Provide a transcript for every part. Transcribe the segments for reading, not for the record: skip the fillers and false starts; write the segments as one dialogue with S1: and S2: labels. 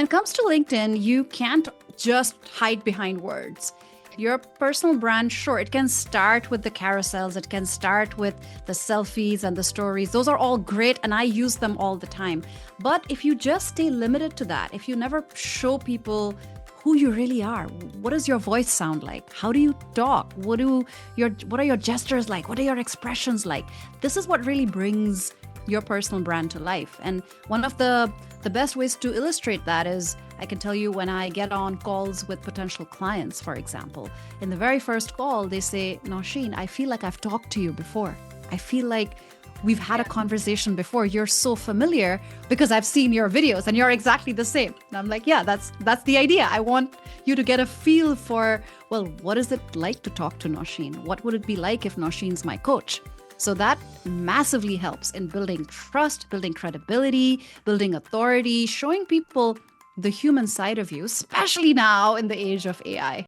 S1: it comes to LinkedIn, you can't just hide behind words. Your personal brand, sure, it can start with the carousels, it can start with the selfies and the stories. Those are all great, and I use them all the time. But if you just stay limited to that, if you never show people who you really are, what does your voice sound like? How do you talk? What are your gestures like? What are your expressions like? This is what really brings your personal brand to life. And one of the best ways to illustrate that is I can tell you when I get on calls with potential clients, for example, in the very first call, they say, Nausheen, I feel like I've talked to you before. I feel like we've had a conversation before. You're so familiar because I've seen your videos and you're exactly the same. And I'm like, yeah, that's the idea. I want you to get a feel for, well, what is it like to talk to Nausheen? What would it be like if Nausheen's my coach? So that massively helps in building trust, building credibility, building authority, showing people the human side of you, especially now in the age of AI.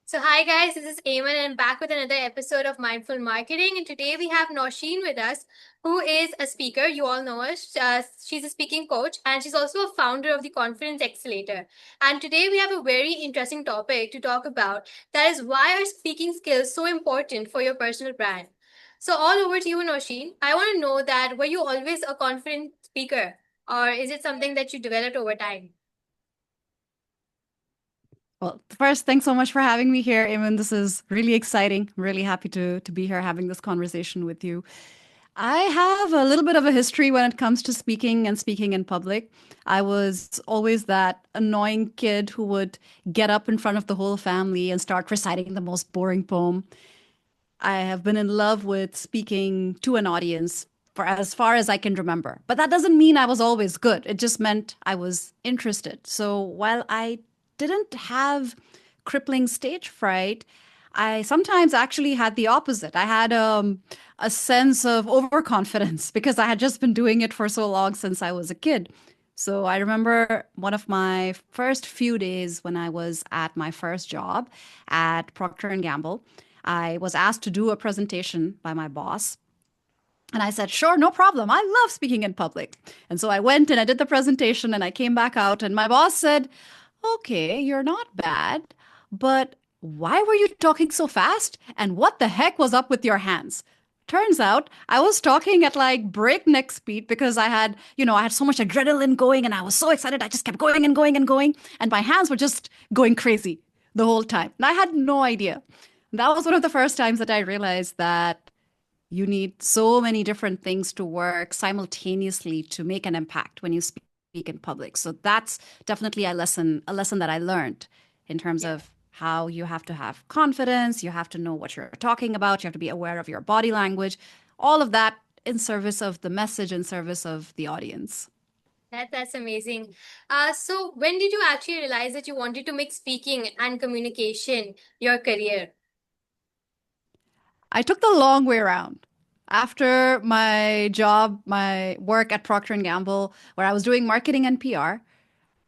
S2: So hi guys, this is Eamon and I'm back with another episode of Mindful Marketing, and today we have Noshin with us, who is a speaker. You all know her. She's a speaking coach and she's also a founder of the conference Accelerator. And today we have a very interesting topic to talk about, that is why are speaking skills so important for your personal brand. So all over to you, Noshin. I want to know that were you always a confident speaker, or is it something that you developed over time?
S1: Well, first, thanks so much for having me here, Eamon. This is really exciting. I'm really happy to be here having this conversation with you. I have a little bit of a history when it comes to speaking and speaking in public. I was always that annoying kid who would get up in front of the whole family and start reciting the most boring poem. I have been in love with speaking to an audience for as far as I can remember. But that doesn't mean I was always good. It just meant I was interested. So while I didn't have crippling stage fright, I sometimes actually had the opposite. I had a sense of overconfidence because I had just been doing it for so long since I was a kid. So I remember one of my first few days when I was at my first job at Procter and Gamble. I was asked to do a presentation by my boss. And I said, sure, no problem. I love speaking in public. And so I went and I did the presentation and I came back out and my boss said, okay, you're not bad, but why were you talking so fast? And what the heck was up with your hands? Turns out I was talking at like breakneck speed because I had so much adrenaline going and I was so excited. I just kept going and going and going. And my hands were just going crazy the whole time. And I had no idea. That was one of the first times that I realized that you need so many different things to work simultaneously to make an impact when you speak in public. So that's definitely a lesson that I learned in terms of how you have to have confidence, you have to know what you're talking about, you have to be aware of your body language, all of that in service of the message, in service of the audience.
S2: That's amazing. So when did you actually realize that you wanted to make speaking and communication your career?
S1: I took the long way around. After my job, my work at Procter and Gamble, where I was doing marketing and PR,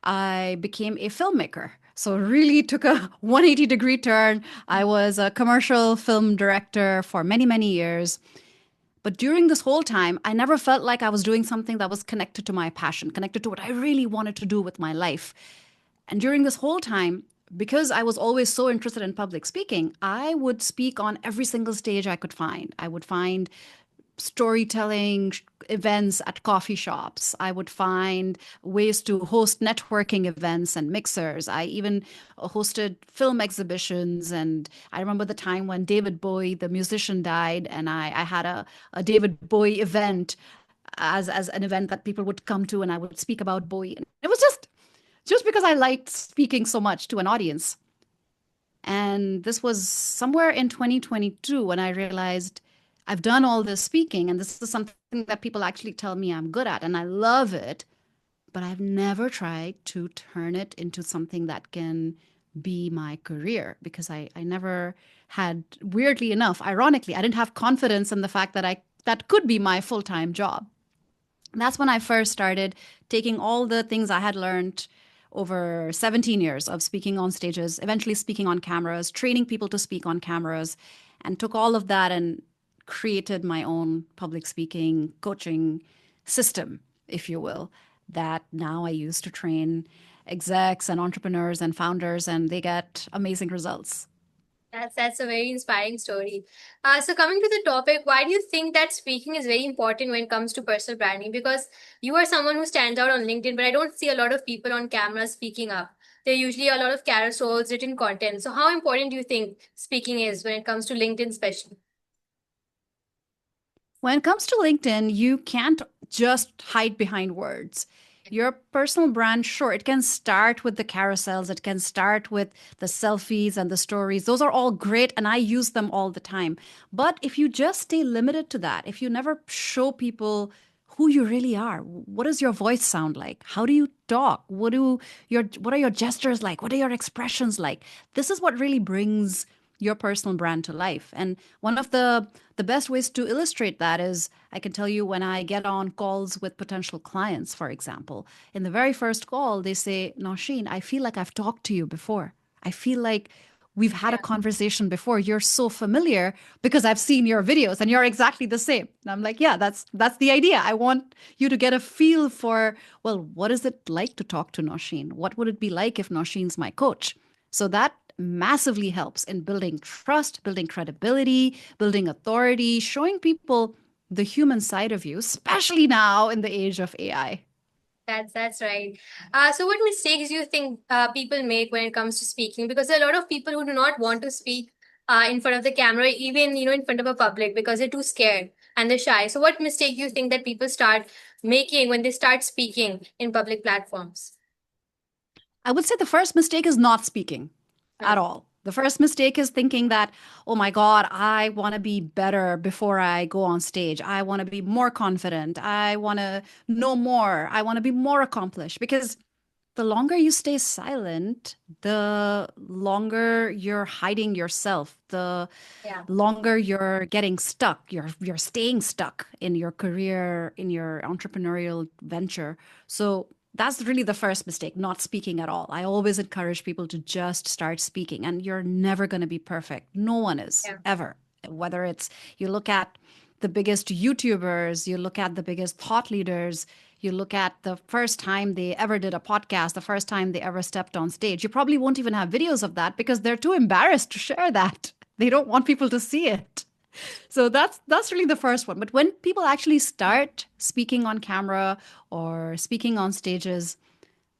S1: I became a filmmaker. So it really took a 180-degree turn. I was a commercial film director for many, many years. But during this whole time, I never felt like I was doing something that was connected to my passion, connected to what I really wanted to do with my life. And during this whole time, because I was always so interested in public speaking, I would speak on every single stage I could find. I would find storytelling events at coffee shops. I would find ways to host networking events and mixers. I even hosted film exhibitions. And I remember the time when David Bowie, the musician, died, and I had a David Bowie event as an event that people would come to, and I would speak about Bowie. And it was just because I liked speaking so much to an audience. And this was somewhere in 2022 when I realized I've done all this speaking, and this is something that people actually tell me I'm good at, and I love it, but I've never tried to turn it into something that can be my career because I never had, weirdly enough, ironically, I didn't have confidence in the fact that that could be my full-time job. And that's when I first started taking all the things I had learned over 17 years of speaking on stages, eventually speaking on cameras, training people to speak on cameras, and took all of that and created my own public speaking coaching system, if you will, that now I use to train execs and entrepreneurs and founders, and they get amazing results.
S2: That's a very inspiring story. So coming to the topic, why do you think that speaking is very important when it comes to personal branding? Because you are someone who stands out on LinkedIn, but I don't see a lot of people on camera speaking up. There are usually a lot of carousels, written content. So how important do you think speaking is when it comes to LinkedIn, especially?
S1: When it comes to LinkedIn, you can't just hide behind words. Your personal brand, sure, it can start with the carousels, it can start with the selfies and the stories. Those are all great, and I use them all the time. But if you just stay limited to that, if you never show people who you really are, what does your voice sound like? How do you talk? What are your gestures like? What are your expressions like? This is what really brings your personal brand to life. And one of the best ways to illustrate that is I can tell you when I get on calls with potential clients, for example, in the very first call, they say, Nausheen, I feel like I've talked to you before. I feel like we've had a
S2: Yeah.
S1: conversation before. You're so familiar because I've seen your videos and you're exactly the same. And I'm like, yeah, that's the idea. I want you to get a feel for, well, what is it like to talk to Nausheen? What would it be like if Nausheen's my coach? So that massively helps in building trust, building credibility, building authority, showing people the human side of you, especially now in the age of AI.
S2: That's right. So what mistakes do you think people make when it comes to speaking? Because there are a lot of people who do not want to speak in front of the camera, even in front of a public, because they're too scared and they're shy. So what mistake do you think that people start making when they start speaking in public platforms?
S1: I would say the first mistake is not speaking at
S2: Yeah.
S1: all. The first mistake is thinking that, oh my God, I want to be better before I go on stage. I want to be more confident. I want to know more. I want to be more accomplished. Because the longer you stay silent, the longer you're hiding yourself, the
S2: Yeah.
S1: longer you're getting stuck, you're staying stuck in your career, in your entrepreneurial venture. So that's really the first mistake, not speaking at all. I always encourage people to just start speaking, and you're never going to be perfect. No one is
S2: Yeah.
S1: ever. Whether it's you look at the biggest YouTubers, you look at the biggest thought leaders, you look at the first time they ever did a podcast, the first time they ever stepped on stage. You probably won't even have videos of that because they're too embarrassed to share that. They don't want people to see it. So that's really the first one. But when people actually start speaking on camera or speaking on stages,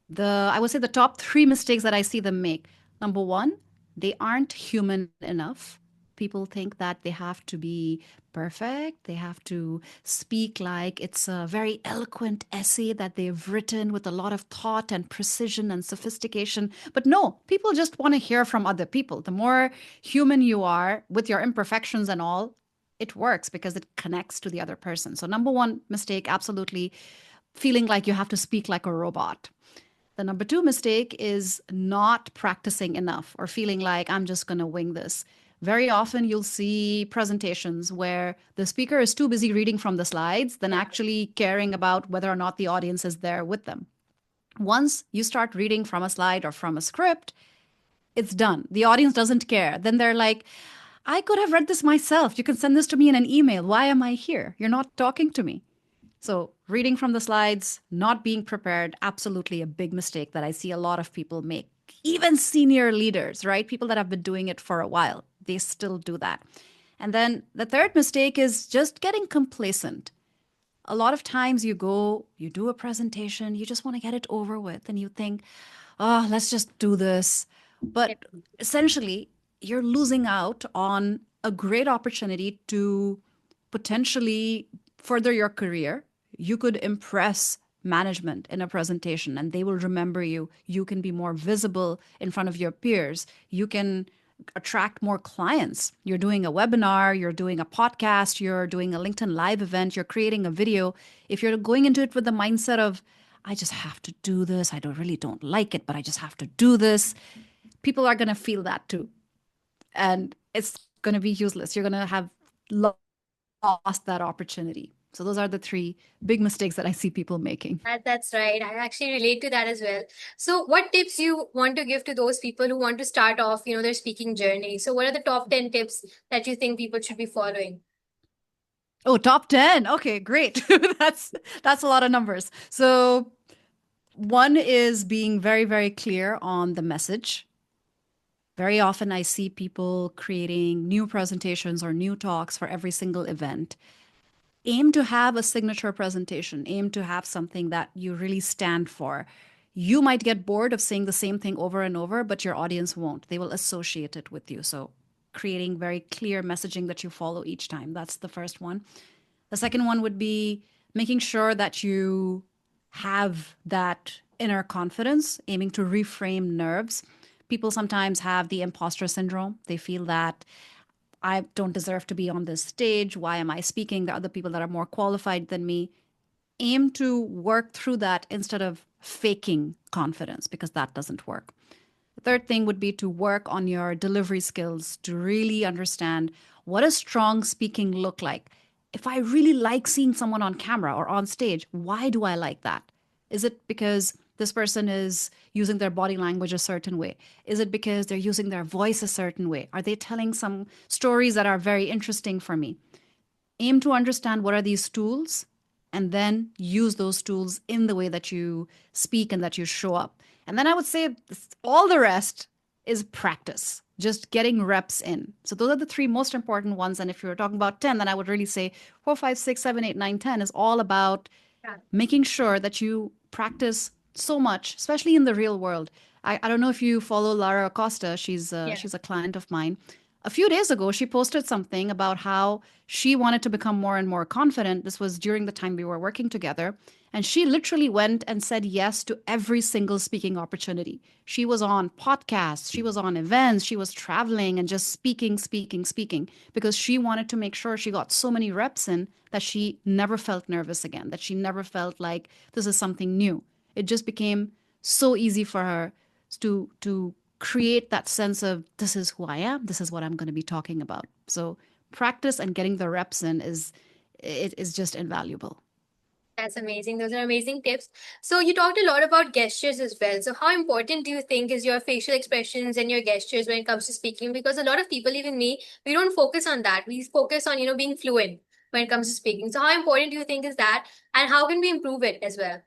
S1: the I would say the top three mistakes that I see them make. Number one, they aren't human enough. People think that they have to be perfect. They have to speak like it's a very eloquent essay that they've written with a lot of thought and precision and sophistication. But no, people just want to hear from other people. The more human you are with your imperfections and all, it works because it connects to the other person. So, number one mistake, absolutely feeling like you have to speak like a robot. The number two mistake is not practicing enough or feeling like I'm just going to wing this. Very often you'll see presentations where the speaker is too busy reading from the slides than
S2: Yeah.
S1: actually caring about whether or not the audience is there with them. Once you start reading from a slide or from a script, it's done. The audience doesn't care. Then they're like, I could have read this myself. You can send this to me in an email. Why am I here? You're not talking to me. So, reading from the slides, not being prepared, absolutely a big mistake that I see a lot of people make. Even senior leaders, right? People that have been doing it for a while, they still do that. And then the third mistake is just getting complacent. A lot of times you go, you do a presentation, you just want to get it over with, and you think, oh, let's just do this.
S2: Yeah.
S1: But essentially, you're losing out on a great opportunity to potentially further your career. You could impress management in a presentation and they will remember you. You can be more visible in front of your peers. You can attract more clients. You're doing a webinar, you're doing a podcast, you're doing a LinkedIn live event, you're creating a video. If you're going into it with the mindset of, I just have to do this, I don't like it, but I just have to do this, people are going to feel that too. And it's going to be useless. You're going to have lost that opportunity. So those are the three big mistakes that I see people making.
S2: That's right. I actually relate to that as well. So, what tips you want to give to those people who want to start off, their speaking journey? So, what are the top 10 tips that you think people should be following?
S1: Oh, top 10. Okay, great. That's a lot of numbers. So, one is being very, very clear on the message. Very often I see people creating new presentations or new talks for every single event. Aim to have a signature presentation, aim to have something that you really stand for. You might get bored of saying the same thing over and over, but your audience won't. They will associate it with you. So, creating very clear messaging that you follow each time. That's the first one. The second one would be making sure that you have that inner confidence, aiming to reframe nerves. People sometimes have the imposter syndrome. They feel that I don't deserve to be on this stage. Why am I speaking? There are other people that are more qualified than me. Aim to work through that instead of faking confidence because that doesn't work. The third thing would be to work on your delivery skills to really understand what does strong speaking look like. If I really like seeing someone on camera or on stage, why do I like that? Is it because this person is using their body language a certain way? Is it because they're using their voice a certain way? Are they telling some stories that are very interesting for me? Aim to understand what are these tools and then use those tools in the way that you speak and that you show up. And then I would say all the rest is practice, just getting reps in. So those are the three most important ones. And if you're talking about 10, then I would really say 4, 5, 6, 7, 8, 9, 10 is all about
S2: Yeah.
S1: making sure that you practice so much, especially in the real world. I don't know if you follow Lara Acosta.
S2: Yeah.
S1: She's a client of mine. A few days ago, she posted something about how she wanted to become more and more confident. This was during the time we were working together. And she literally went and said yes to every single speaking opportunity. She was on podcasts, she was on events, she was traveling and just speaking, speaking, speaking because she wanted to make sure she got so many reps in that she never felt nervous again, that she never felt like this is something new. It just became so easy for her to create that sense of this is who I am, this is what I'm going to be talking about. So practice and getting the reps in is just invaluable.
S2: That's amazing. Those are amazing tips. So you talked a lot about gestures as well. So how important do you think is your facial expressions and your gestures when it comes to speaking? Because a lot of people, even me, we don't focus on that. We focus on, being fluent when it comes to speaking. So how important do you think is that? And how can we improve it as well?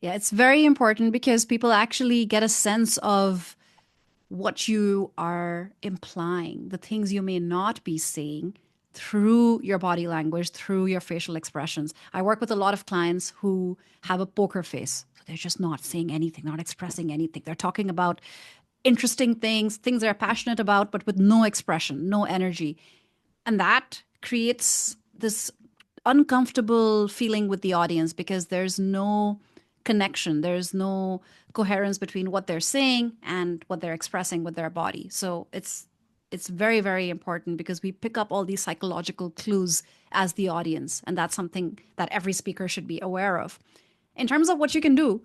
S1: Yeah, it's very important because people actually get a sense of what you are implying, the things you may not be saying through your body language, through your facial expressions. I work with a lot of clients who have a poker face. So they're just not saying anything, not expressing anything. They're talking about interesting things, things they're passionate about, but with no expression, no energy. And that creates this uncomfortable feeling with the audience because there's no connection, there's no coherence between what they're saying and what they're expressing with their body. So it's very, very important because we pick up all these psychological clues as the audience, and that's something that every speaker should be aware of. In terms of what you can do,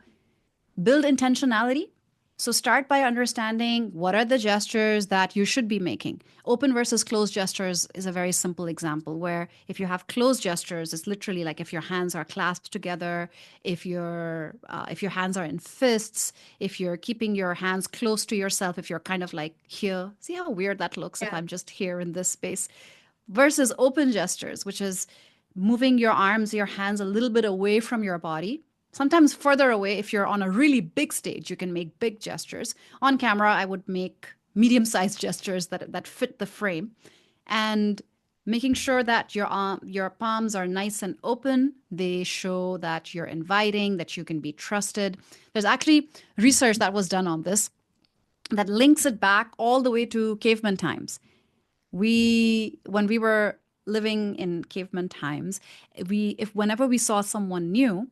S1: build intentionality. So start by understanding what are the gestures that you should be making. Open versus closed gestures is a very simple example where if you have closed gestures, it's literally like if your hands are clasped together, if your hands are in fists, if you're keeping your hands close to yourself, if you're kind of like here. See how weird that looks if
S2: Yeah.
S1: I'm just here in this space versus open gestures, which is moving your arms, your hands a little bit away from your body. Sometimes further away. If you're on a really big stage, you can make big gestures. On camera, I would make medium-sized gestures that fit the frame. And making sure that your palms are nice and open. They show that you're inviting, that you can be trusted. There's actually research that was done on this that links it back all the way to caveman times. When we were living in caveman times, we if whenever we saw someone new,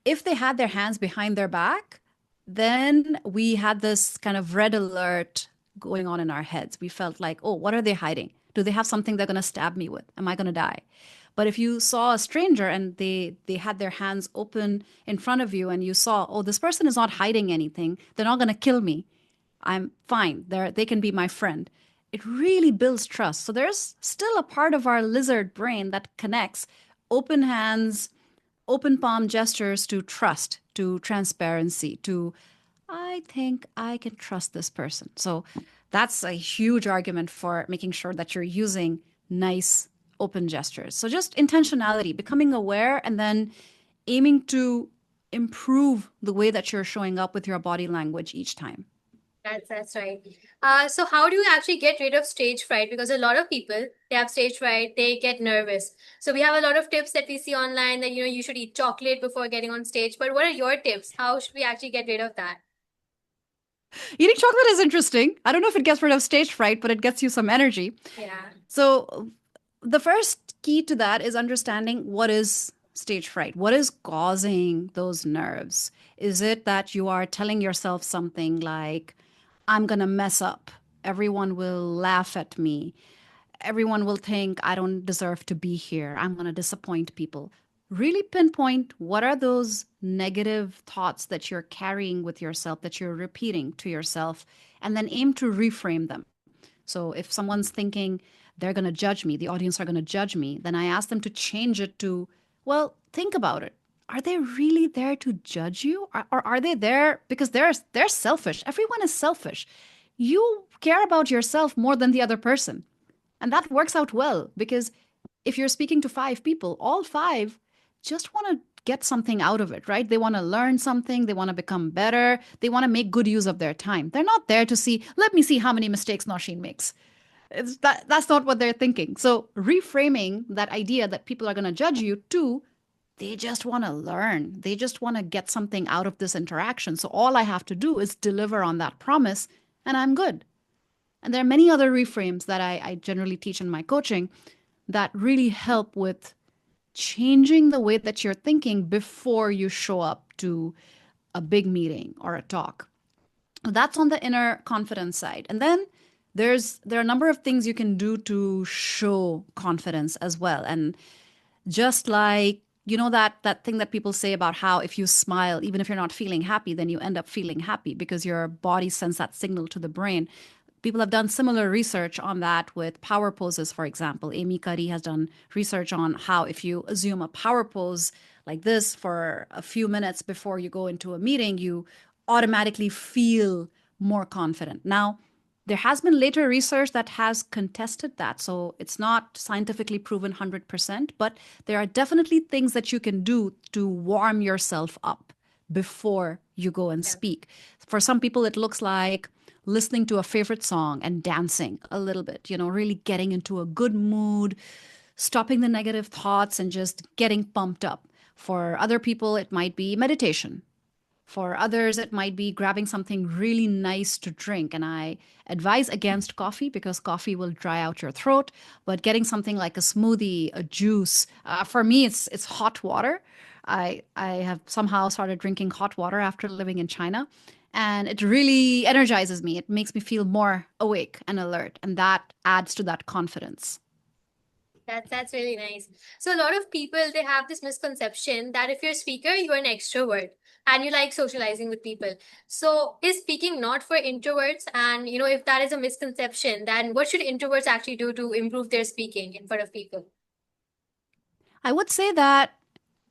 S1: if they had their hands behind their back, then we had this kind of red alert going on in our heads. We felt like, oh, what are they hiding? Do they have something they're going to stab me with? Am I going to die? But if you saw a stranger and they had their hands open in front of you and you saw, oh, this person is not hiding anything, they're not going to kill me. I'm fine. They can be my friend. It really builds trust. So there's still a part of our lizard brain that connects open hands, open palm gestures to trust, to transparency, to I think I can trust this person. So that's a huge argument for making sure that you're using nice open gestures. So just intentionality, becoming aware, and then aiming to improve the way that you're showing up with your body language each time.
S2: That's right. So how do you actually get rid of stage fright? Because a lot of people, they have stage fright, they get nervous. So we have a lot of tips that we see online that you should eat chocolate before getting on stage. But what are your tips? How should we actually get rid of that?
S1: Eating chocolate is interesting. I don't know if it gets rid of stage fright, but it gets you some energy.
S2: Yeah.
S1: So, the first key to that is understanding what is stage fright. What is causing those nerves? Is it that you are telling yourself something like, I'm going to mess up? Everyone will laugh at me. Everyone will think I don't deserve to be here. I'm going to disappoint people. Really pinpoint what are those negative thoughts that you're carrying with yourself, that you're repeating to yourself, and then aim to reframe them. So if someone's thinking they're going to judge me, the audience are going to judge me, then I ask them to change it to, well, think about it. Are they really there to judge you? Or are they there because they're selfish? Everyone is selfish. You care about yourself more than the other person. And that works out well because if you're speaking to five people, all five just want to get something out of it, right? They want to learn something, they want to become better, they want to make good use of their time. They're not there to see, let me see how many mistakes Noshin makes. That's not what they're thinking. So reframing that idea that people are going to judge you to, they just want to learn. They just want to get something out of this interaction. So all I have to do is deliver on that promise and I'm good. And there are many other reframes that I generally teach in my coaching that really help with changing the way that you're thinking before you show up to a big meeting or a talk. That's on the inner confidence side. And then there are a number of things you can do to show confidence as well. And just like that thing that people say about how if you smile, even if you're not feeling happy, then you end up feeling happy because your body sends that signal to the brain. People have done similar research on that with power poses, for example. Amy Cuddy has done research on how if you assume a power pose like this for a few minutes before you go into a meeting, you automatically feel more confident. Now, there has been later research that has contested that. So it's not scientifically proven 100%, but there are definitely things that you can do to warm yourself up before you go and
S2: Yeah.
S1: speak. For some people, it looks like listening to a favorite song and dancing a little bit, really getting into a good mood, stopping the negative thoughts and just getting pumped up. For other people, it might be meditation. For others, it might be grabbing something really nice to drink. And I advise against coffee because coffee will dry out your throat. But getting something like a smoothie, a juice, for me, it's hot water. I have somehow started drinking hot water after living in China. And it really energizes me. It makes me feel more awake and alert. And that adds to that confidence.
S2: That's really nice. So a lot of people, they have this misconception that if you're a speaker, you're an extrovert and you like socializing with people. So is speaking not for introverts? And if that is a misconception, then what should introverts actually do to improve their speaking in front of people?
S1: I would say that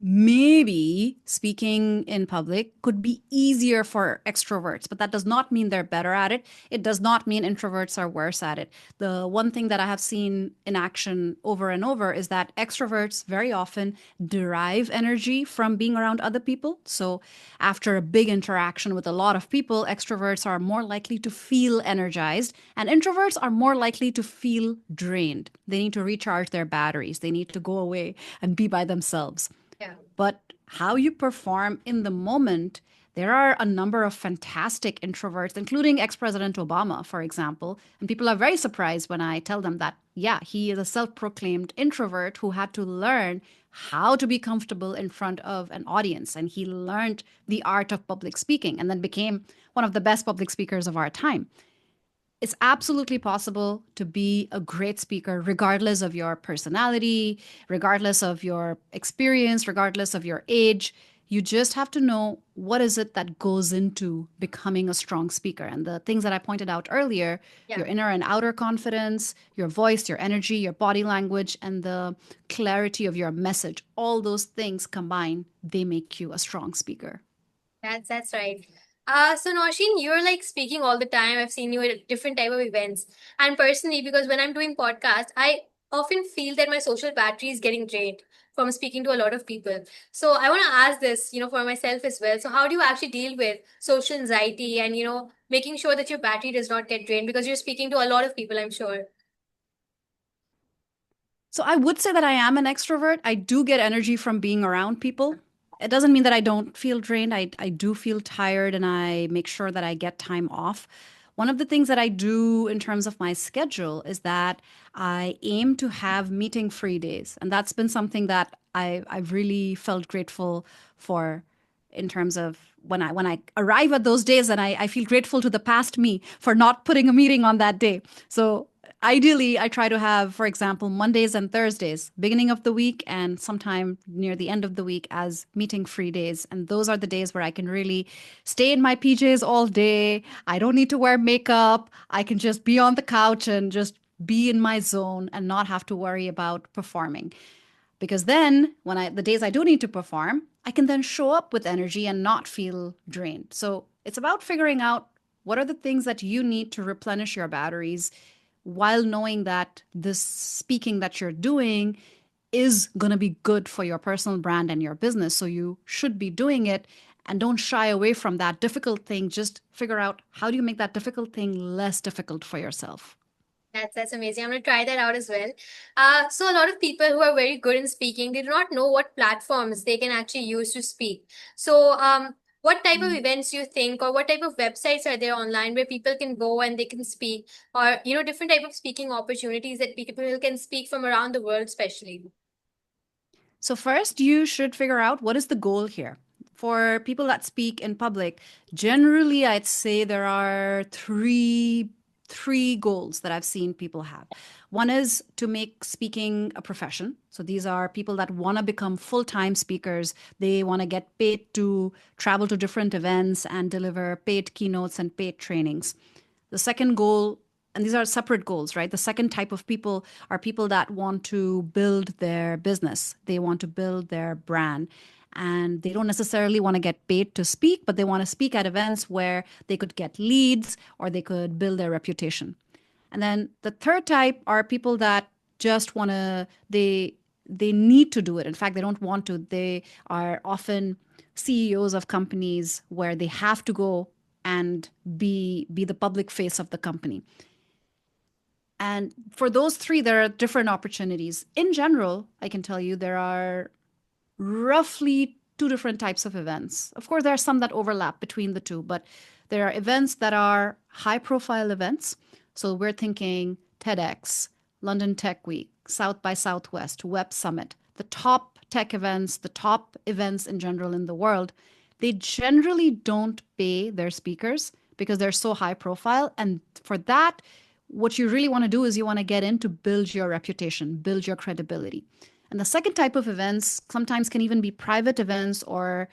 S1: maybe speaking in public could be easier for extroverts, but that does not mean they're better at it. It does not mean introverts are worse at it. The one thing that I have seen in action over and over is that extroverts very often derive energy from being around other people. So after a big interaction with a lot of people, extroverts are more likely to feel energized, and introverts are more likely to feel drained. They need to recharge their batteries, they need to go away and be by themselves.
S2: Yeah.
S1: But how you perform in the moment, there are a number of fantastic introverts, including ex President Obama, for example. And people are very surprised when I tell them that, yeah, he is a self proclaimed introvert who had to learn how to be comfortable in front of an audience. And he learned the art of public speaking and then became one of the best public speakers of our time. It's absolutely possible to be a great speaker, regardless of your personality, regardless of your experience, regardless of your age. You just have to know what is it that goes into becoming a strong speaker. And the things that I pointed out earlier,
S2: Yeah.
S1: your inner and outer confidence, your voice, your energy, your body language, and the clarity of your message, all those things combined, they make you a strong speaker.
S2: That's right. So Nausheen, you're like speaking all the time. I've seen you at different type of events. And personally, because when I'm doing podcast, I often feel that my social battery is getting drained from speaking to a lot of people. So I want to ask this, for myself as well. So how do you actually deal with social anxiety and, making sure that your battery does not get drained because you're speaking to a lot of people, I'm sure.
S1: So I would say that I am an extrovert. I do get energy from being around people. It doesn't mean that I don't feel drained. I do feel tired and I make sure that I get time off. One of the things that I do in terms of my schedule is that I aim to have meeting free days. And that's been something that I've really felt grateful for in terms of when I arrive at those days and I feel grateful to the past me for not putting a meeting on that day. So ideally, I try to have, for example, Mondays and Thursdays, beginning of the week and sometime near the end of the week as meeting free days. And those are the days where I can really stay in my PJs all day. I don't need to wear makeup. I can just be on the couch and just be in my zone and not have to worry about performing. Because then the days I do need to perform, I can then show up with energy and not feel drained. So it's about figuring out what are the things that you need to replenish your batteries while knowing that this speaking that you're doing is going to be good for your personal brand and your business. So you should be doing it and don't shy away from that difficult thing. Just figure out how do you make that difficult thing less difficult for yourself.
S2: That's amazing. I'm gonna try that out as well. So a lot of people who are very good in speaking, they do not know what platforms they can actually use to speak. So what type of events do you think, or what type of websites are there online where people can go and they can speak, or different type of speaking opportunities that people can speak from around the world, especially.
S1: So first, you should figure out what is the goal here. For people that speak in public, generally I'd say there are three goals that I've seen people have. One is to make speaking a profession. So these are people that want to become full-time speakers. They want to get paid to travel to different events and deliver paid keynotes and paid trainings. The second goal, and these are separate goals, right? The second type of people are people that want to build their business, they want to build their brand. And they don't necessarily want to get paid to speak, but they want to speak at events where they could get leads or they could build their reputation. And then the third type are people that just want to, they need to do it. In fact, they don't want to. They are often CEOs of companies where they have to go and be the public face of the company. And for those three, there are different opportunities. In general, I can tell you there are roughly two different types of events. Of course, there are some that overlap between the two, but there are events that are high profile events. So we're thinking TEDx, London Tech Week, South by Southwest, Web Summit, the top tech events, the top events in general in the world. They generally don't pay their speakers because they're so high profile. And for that, what you really want to do is you want to get in to build your reputation, build your credibility. And the second type of events sometimes can even be private events or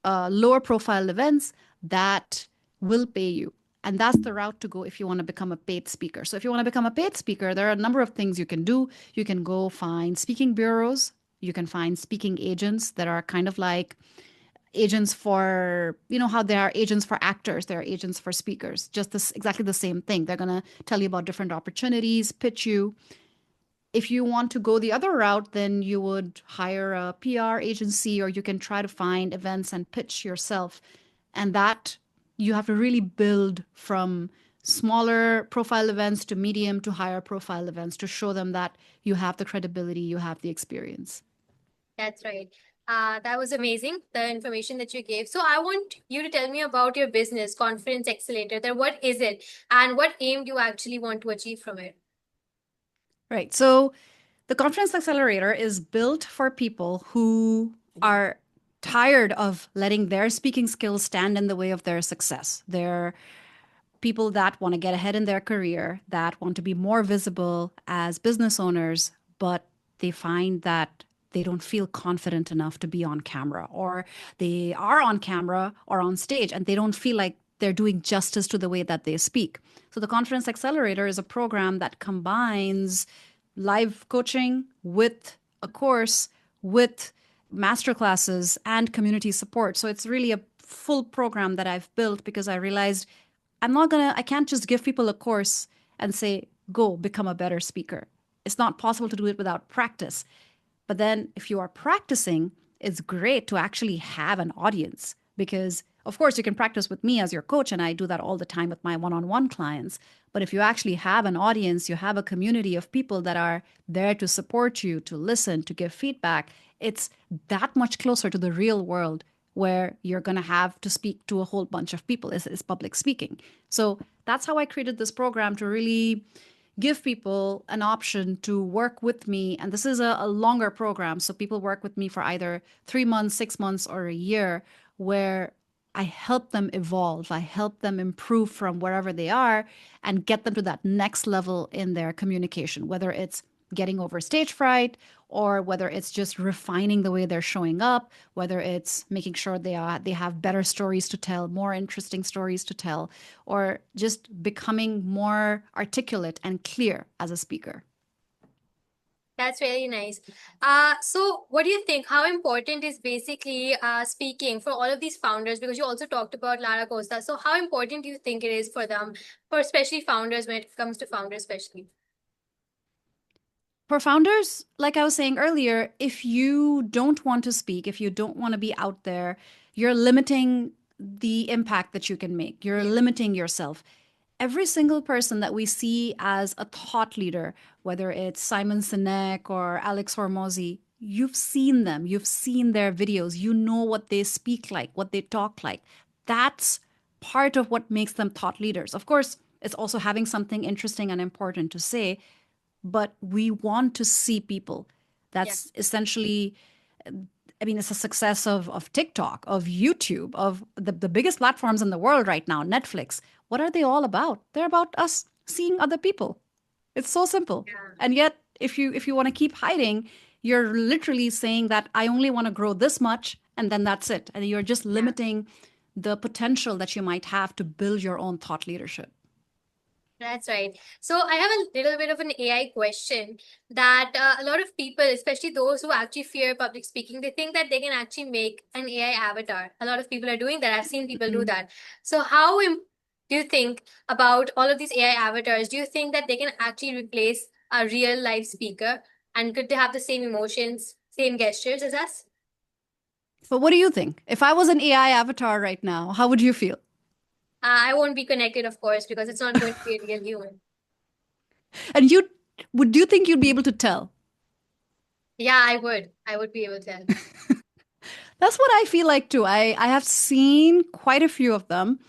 S1: lower profile events that will pay you. And that's the route to go if you want to become a paid speaker. So, if you want to become a paid speaker, there are a number of things you can do. You can go find speaking bureaus, you can find speaking agents that are kind of like agents for, how there are agents for actors, there are agents for speakers, just this exactly the same thing. They're going to tell you about different opportunities, pitch you. If you want to go the other route, then you would hire a PR agency or you can try to find events and pitch yourself. And that you have to really build from smaller profile events to medium to higher profile events to show them that you have the credibility, you have the experience.
S2: That's right. That was amazing, the information that you gave. So I want you to tell me about your business, Conference Accelerator. That what is it, and what aim do you actually want to achieve from it?
S1: Right. So the Conference Accelerator is built for people who are tired of letting their speaking skills stand in the way of their success. They're people that want to get ahead in their career, that want to be more visible as business owners, but they find that they don't feel confident enough to be on camera, or they are on camera or on stage and they don't feel like they're doing justice to the way that they speak. So the Conference Accelerator is a program that combines live coaching with a course, with masterclasses and community support. So it's really a full program that I've built because I realized I can't just give people a course and say, go become a better speaker. It's not possible to do it without practice. But then if you are practicing, it's great to actually have an audience because, of course, you can practice with me as your coach, and I do that all the time with my one on one clients. But if you actually have an audience, you have a community of people that are there to support you, to listen, to give feedback, it's that much closer to the real world where you're going to have to speak to a whole bunch of people is public speaking. So that's how I created this program to really give people an option to work with me. And this is a longer program. So people work with me for either 3 months, 6 months, or a year, where I help them evolve. I help them improve from wherever they are and get them to that next level in their communication, whether it's getting over stage fright or whether it's just refining the way they're showing up, whether it's making sure they have better stories to tell, more interesting stories to tell, or just becoming more articulate and clear as a speaker.
S2: That's really nice. So what do you think? How important is basically speaking for all of these founders? Because you also talked about Lara Costa. So how important do you think it is for them, for especially founders when it comes to founders, especially?
S1: For founders, like I was saying earlier, if you don't want to speak, if you don't want to be out there, you're limiting the impact that you can make. You're
S2: Yeah.
S1: limiting yourself. Every single person that we see as a thought leader, whether it's Simon Sinek or Alex Hormozy, you've seen them, you've seen their videos, you know what they speak like, what they talk like. That's part of what makes them thought leaders. Of course, it's also having something interesting and important to say, but we want to see people.
S2: Yeah.
S1: That's essentially, I mean, it's a success of TikTok, of YouTube, of the biggest platforms in the world right now, Netflix. What are they all about? They're about us seeing other people. It's so simple.
S2: Yeah.
S1: And yet, if you want to keep hiding, you're literally saying that I only want to grow this much, and then that's it. And you're just
S2: Yeah.
S1: limiting the potential that you might have to build your own thought leadership.
S2: That's right. So I have a little bit of an AI question that a lot of people, especially those who actually fear public speaking, they think that they can actually make an AI avatar. A lot of people are doing that. I've seen people do that. So do you think about all of these AI avatars? Do you think that they can actually replace a real life speaker? And could they have the same emotions, same gestures as us?
S1: But what do you think? If I was an AI avatar right now, how would you feel?
S2: I won't be connected, of course, because it's not going to be a real human.
S1: And would you think you'd be able to tell?
S2: Yeah, I would. I would be able to.
S1: That's what I feel like too. I have seen quite a few of them.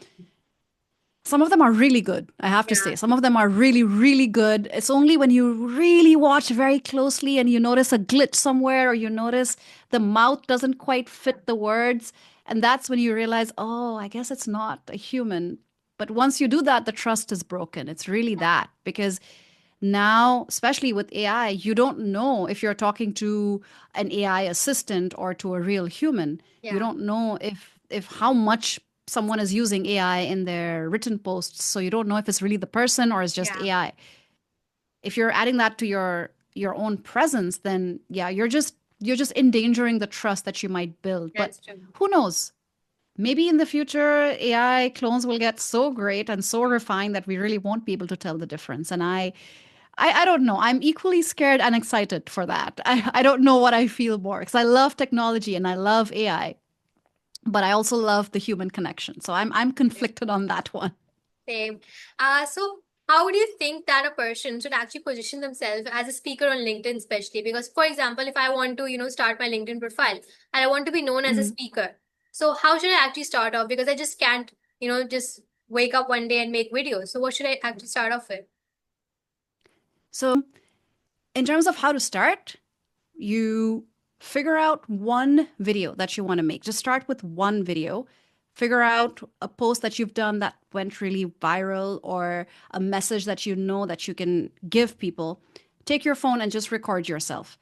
S1: Some of them are really good, I have to
S2: Yeah.
S1: say. Some of them are really, really good. It's only when you really watch very closely and you notice a glitch somewhere or you notice the mouth doesn't quite fit the words. And that's when you realize, oh, I guess it's not a human. But once you do that, the trust is broken. It's really that because now, especially with AI, you don't know if you're talking to an AI assistant or to a real human. You
S2: Yeah.
S1: don't know if how much someone is using AI in their written posts, so you don't know if it's really the person or it's just
S2: Yeah.
S1: AI. If you're adding that to your own presence, then yeah, you're just endangering the trust that you might build. But
S2: That's true.
S1: who knows? Maybe in the future, AI clones will get so great and so refined that we really won't be able to tell the difference. And I don't know. I'm equally scared and excited for that. I don't know what I feel more because I love technology and I love AI, but I also love the human connection. So I'm conflicted on that one.
S2: Same. So how do you think that a person should actually position themselves as a speaker on LinkedIn, especially? Because, for example, if I want to, start my LinkedIn profile and I want to be known as a
S1: Mhm.
S2: speaker, so how should I actually start off? Because I just can't, just wake up one day and make videos. So what should I actually start off with?
S1: So in terms of how to start, you figure out one video that you want to make. Just start with one video. Figure out a post that you've done that went really viral or a message that you know that you can give people. Take your phone and just record yourself.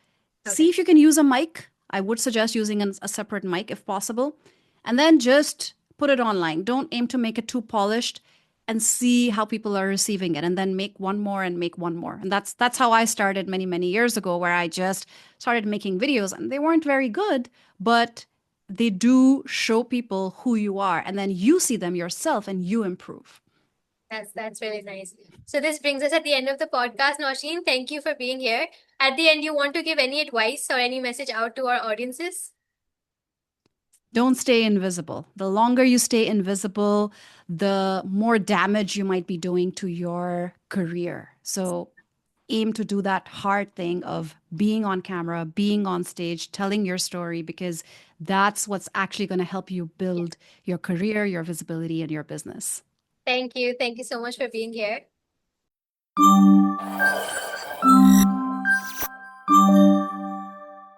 S1: See
S2: Okay.
S1: if you can use a mic. I would suggest using a separate mic if possible. And then just put it online. Don't aim to make it too polished and see how people are receiving it and then make one more and make one more. And that's how I started many many years ago where I just started making videos and they weren't very good, but they do show people who you are and then you see them yourself and you improve.
S2: That's really nice. So this brings us at the end of the podcast, Nausheen. Thank you for being here. At the end, you want to give any advice or any message out to our audiences?
S1: Don't stay invisible. The longer you stay invisible, the more damage you might be doing to your career. So aim to do that hard thing of being on camera, being on stage, telling your story, because that's what's actually going to help you
S2: Yeah.
S1: build your career, your visibility, and your business.
S2: Thank you. Thank you so much for being here.